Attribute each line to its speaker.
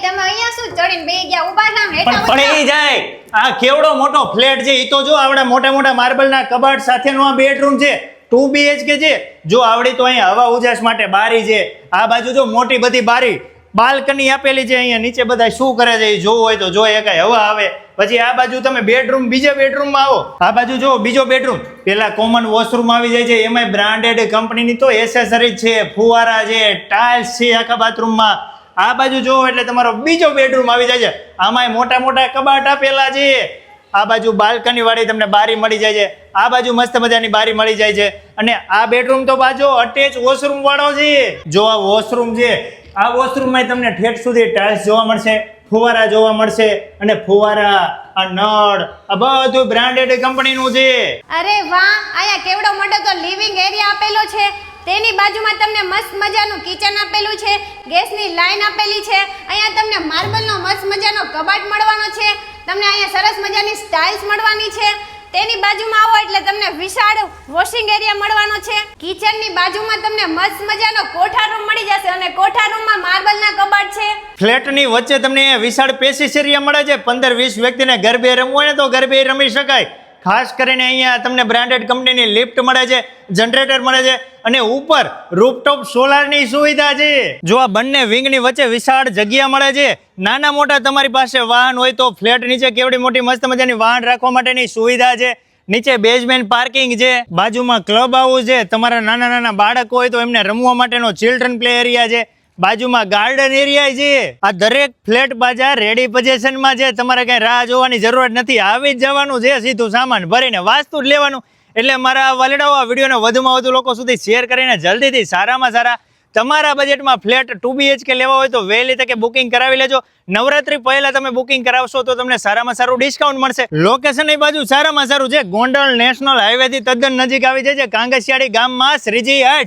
Speaker 1: તમે અહીંયા શું ચડીને બેહી ગયા? ઊભા થામ,
Speaker 2: પણ
Speaker 1: હેઠા
Speaker 2: પડી જાય. આ કેવડો મોટો ફ્લેટ છે. ઈ તો જો આવડા મોટા મોટા માર્બલના કબાટ સાથેનો આ બેડરૂમ છે. 2 BHK છે. જો આવડી તો અહીંયા હવા ઉજાસ માટે બારી છે. આ બાજુ જો મોટી બધી બારી, બાલ્કની આપેલી છે. અહીંયા નીચે બધા શું કરે છે એ જોવું હોય તો જો, એકાય હવા આવે. પછી આ બાજુ તમે બેડરૂમ, બીજા બેડરૂમમાં આવો. આ બાજુ જો બીજો બેડરૂમ, પેલા કોમન વોશરૂમ આવી જાય છે. એમાંય બ્રાન્ડેડ કંપનીની તો એસેસરીઝ છે, ફુવારા છે, ટાઇલ્સ છે આખા બાથરૂમમાં. આ બાજુ જો એટલે તમારો બીજો બેડરૂમ આવી જાય છે. આમાંય મોટા મોટા કબાટ આપેલા છે. આ બાજુ બાલ્કની વાળી તમને બારી મળી જાય છે. આ બાજુ મસ્ત મજાની બારી મળી જાય છે. અને આ બેડરૂમ તો બાજુ અટેચ વોશરૂમ વાળો છે. જો આ વોશરૂમ છે, આ વોશરૂમમાં તમને ઠેઠ સુધી ટાઇલ્સ જોવા મળશે, ફુવારા જોવા મળશે. અને ફુવારા, આ નળ, આ બધું બ્રાન્ડેડ કંપનીનું છે.
Speaker 1: અરે વાહ, અહીંયા કેવડો મોટો તો લિવિંગ એરિયા આપેલો છે. તેની બાજુમાં તમને મસ્ત મજાનું કિચન આપેલું છે, ગેસની લાઈન આપેલી છે. અહીંયા તમને માર્બલનો મસ્ત મજાનો કબાટ મળવાનો છે. તમને અહીંયા સરસ મજાની સ્ટાઇલ્સ મળવાની છે. તેની બાજુમાં આવો એટલે તમને વિશાળ વોશિંગ એરિયા મળવાનો છે. કિચનની બાજુમાં તમને મસ્ત મજાનો કોઠા રૂમ મળી જશે અને કોઠા રૂમમાં માર્બલના કબાટ છે.
Speaker 2: ફ્લેટની વચ્ચે તમને વિશાળ પેસિસ એરિયા મળે છે. 15-20 વ્યક્તિને ગરબે રમવું હોય ને તો ગરબે રમી શકાય. ખાસ કરીને અહીંયા તમને બ્રાન્ડેડ કંપનીની લિફ્ટ મળે છે, જનરેટર મળે છે અને ઉપર રૂફટોપ સોલારની સુવિધા છે. જો આ બંને વિંગની વચ્ચે વિશાળ જગ્યા મળે છે. નાના મોટા તમારી પાસે વાહન હોય તો ફ્લેટ નીચે કેવડી મોટી મસ્ત મજાની વાહન રાખવા માટેની સુવિધા છે. નીચે બેઝમેન્ટ પાર્કિંગ છે, બાજુમાં ક્લબ હાઉસ છે. તમારા નાના નાના બાળકો હોય તો એમને રમવા માટેનો ચિલ્ડ્રન પ્લે એરિયા છે. બાજુમાં ગાર્ડન એરિયા છે. આ દરેક ફ્લેટ બાજા રેડી પોઝિશનમાં છે. તમારે કઈ રાહ જોવાની જરૂરત નથી. આવી જ જવાનું છે, સીધું સામાન ભરીને વાસ્તુ જ લેવાનું. એટલે મારા વાલીડાઓ આ વિડીયોને વધુમાં વધુ લોકો સુધી શેર કરીને જલ્દીથી સારામાં સારા તમારા બજેટમાં ફ્લેટ 2 BHK લેવા હોય તો વહેલી તકે બુકિંગ કરાવી લેજો. નવરાત્રી પહેલા તમે બુકિંગ કરાવશો તો તમને સારામાં સારું ડિસ્કાઉન્ટ મળશે. લોકેશન એ બાજુ સારામાં સારું છે. ગોંડલ નેશનલ હાઈવે થી તદ્દન નજીક આવી જાય છે. કાંગસિયાળી ગામમાં શ્રીજી હટ્સ.